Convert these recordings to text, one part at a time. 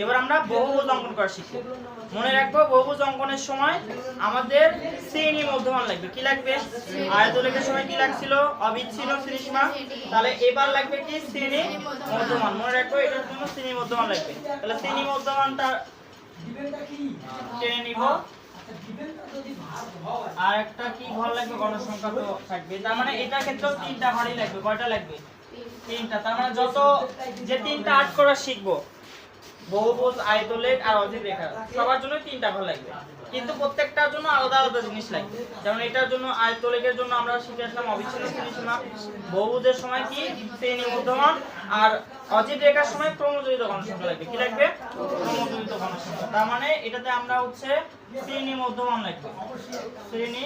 এবার আমরা বহুভুজ অঙ্কন করা শিখব। মনে রাখবো বহুভুজ অঙ্কনের সময় আমাদের শ্রেণী মধ্যমান লাগবে। কি লাগবে? আয়তলেখের সময় কি লাগছিল? অবিচ্ছিন্ন শ্রেণীসীমা। তাহলে এবার লাগবে কি? শ্রেণী মধ্যমান। মনে রাখবো এটার জন্য শ্রেণী মধ্যমান লাগবে। তাহলে শ্রেণী মধ্যমানটা টেনে নিব। আর একটা কি ঘর লাগবে? গণসংখ্যা তো থাকবে। তার মানে এটার ক্ষেত্রেও তিনটা ঘরই লাগবে। কয়টা লাগবে? তিনটা। তার মানে যত যে তিনটা আট করা শিখবো, বহুভুজ, আয়তলেখ আর অজিত রেখা, সবার জন্য তিনটা ঘর লাগবে। কিন্তু প্রত্যেকটার জন্য আলাদা আলাদা জিনিস লাগবে। যেমন এটার জন্য আয়তলেখের জন্য আমরা শিখে আসলাম অবিচ্ছিন্ন শ্রেণীসীমা, বহুভুজের সময় কি? শ্রেণী মধ্যমান, আর অজিত রেখার সময় ক্রমজোড়িত গণসংখ্যা লাগবে। কি লাগবে? ক্রমজোড়িত গণসংখ্যা। তার মানে এটাতে আমরা হচ্ছে শ্রেণী মধ্যমান লাগবে। শ্রেণী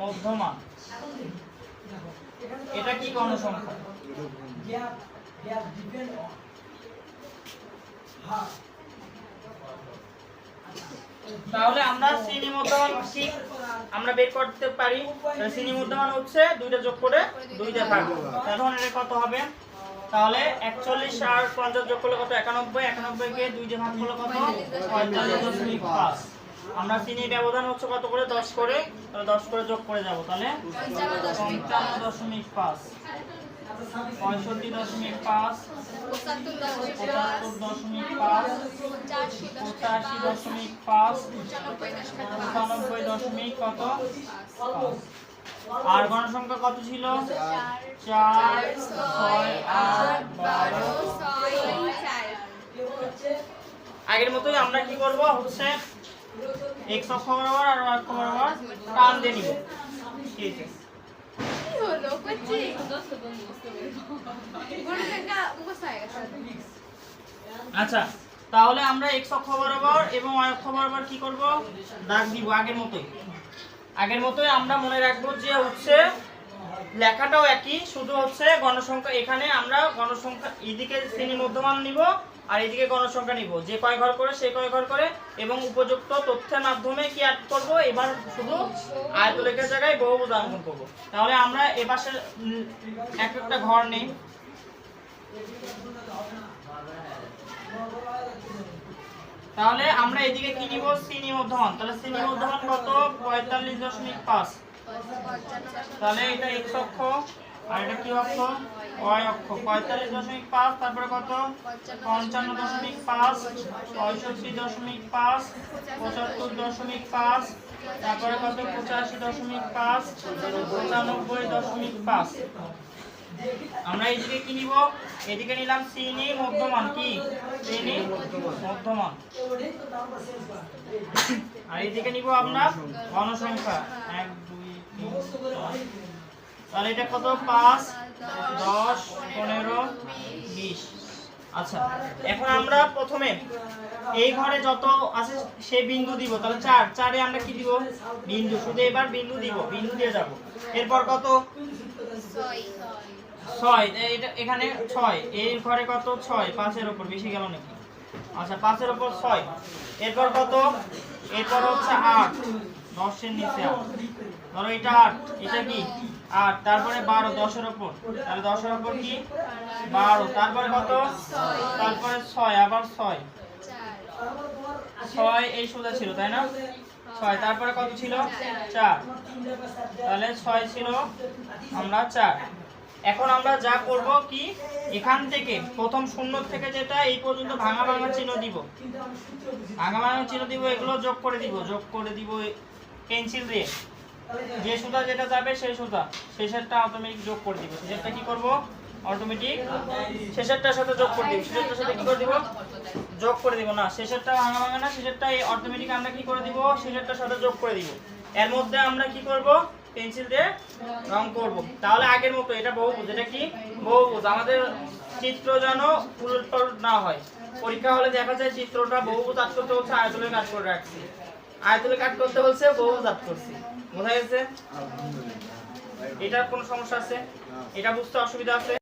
মধ্যমান, এটা কি? গণসংখ্যা। তাহলে আমরা শ্রেণী মধ্যমান কি আমরা বের করতে পারি? শ্রেণী মধ্যমান হচ্ছে দুইটা যোগ করে দুইটা ভাগ। তাহলে এটা কত হবে? তাহলে 41 আর 50 যোগ করলে কত? 91। 91 কে 2 দিয়ে ভাগ করলে কত? 45.5। আমরা শ্রেণীর ব্যবধান হচ্ছে কত করে? 10 করে। তাহলে 10 করে যোগ করে যাব। তাহলে 55.5, 65.5, 75.5, 85.5, 95 কত? আর গণসংখ্যা কত ছিল? 4, 6, 8, 12। আগের মতোই আমরা কি করব? হচ্ছে x অক্ষ বরাবর আর y অক্ষ বরাবর টান দিয়ে নিব। ঠিক আছে। কি হলো কচ্ছি? আচ্ছা, তাহলে আমরা x অক্ষ বরাবর এবং y অক্ষ বরাবর কি করব? দাগ দিব আগের মতোই। আগের মতোই আমরা মনে রাখবো যে হচ্ছে লেখাটাও একই, শুধু হচ্ছে গণসংখ্যা। এখানে আমরা গণসংখ্যা এদিকে শ্রেণী মধ্যমান নিব আর এদিকে গণসংখ্যা নিব, যে কয় ঘর করে সে কয় ঘর করে, এবং উপযুক্ত তথ্যের মাধ্যমে কি অ্যাড করব? এবার শুধু আয়তলেখের জায়গায় বহুভুজ অঙ্কন করব। তাহলে আমরা এপাশে এক একটা ঘর নেই। তাহলে আমরা এদিকে কি নিব? শ্রেণী মধ্যমান। তাহলে শ্রেণী মধ্যমান কত? 45.5। তাহলে এটা x অক্ষ আর এটা কি অক্ষ? y অক্ষ। 45.5, তারপরে কত? 55.5, 65.5, 75.5, তারপরে কত? 85.5, 95.5। আমরা এদিকে কি নিব? এদিকে নিলাম শ্রেণী মধ্যমান। কি? শ্রেণী মধ্যমান। আর এদিকে নিব আমরা গণসংখ্যা 1, 2, 3, 4। তাহলে এটা কত? 5, 10, 15, 20। আচ্ছা, এখন আমরা প্রথমে এই ঘরে যত আছে সে বিন্দু দিব। তাহলে 4, 4 এ আমরা কি দিব? বিন্দু। শুধু এবার বিন্দু দিব, বিন্দু দিয়ে যাব। এরপর কত? 6, এটা এখানে 6। এই ঘরে কত? 6, 5 এর উপর বেশি গেল নাকি? আচ্ছা, 5 এর উপর 6। এরপর কত? এরপর হচ্ছে 8, 10 এর নিচে 8। ধরো এটা 8, এটা কি? 8, তারপরে 12, 10 এর উপর। তাহলে 10 এর উপর কি? 12। তারপরে কত? তারপরে 6, আবার 6, 6 এই সোজা ছিল তাই না? 6, তারপরে কত ছিল? 4। তাহলে 6 ছিল, আমরা 4। এখন আমরা যা করব কি? এখান থেকে প্রথম শূন্য থেকে যেটা এই পর্যন্ত ভাঙা ভাঙা চিহ্ন দিব, ভাঙা ভাঙা চিহ্ন দিব, এগুলো যোগ করে দিব, যোগ করে দিব পেন্সিল দিয়ে। যে সুতা যেটা যাবে সেই সুতা শেষেরটা অটোমেটিক যোগ করে দিব। শেষেরটা কি করব? অটোমেটিক শেষেরটার সাথে যোগ করে দিব। শেষেরটার সাথে কি করে দিব? যোগ করে দিব। না, শেষেরটা ভাঙা ভাঙা না, শেষেরটা এই অটোমেটিক আমরা কি করে দিব? শেষেরটার সাথে যোগ করে দিব। এর মধ্যে আমরা কি করব? পেন্সিল দিয়ে রং করব। তাহলে আগের মতো এটা বহুভুজ। এটা কি? বহুভুজ। আমাদের চিত্র যেন উলটপালট না হয়। পরীক্ষা হলে দেখা যায় চিত্রটা বহুভুজ আট করতে হচ্ছে, আয়তলের কাজ করে রাখছি। আয়তলের কাজ করতে হচ্ছে, বহুভুজ আট করছি। বোঝা গেছে? এটার কোনো সমস্যা আছে? এটা বুঝতে অসুবিধা আছে?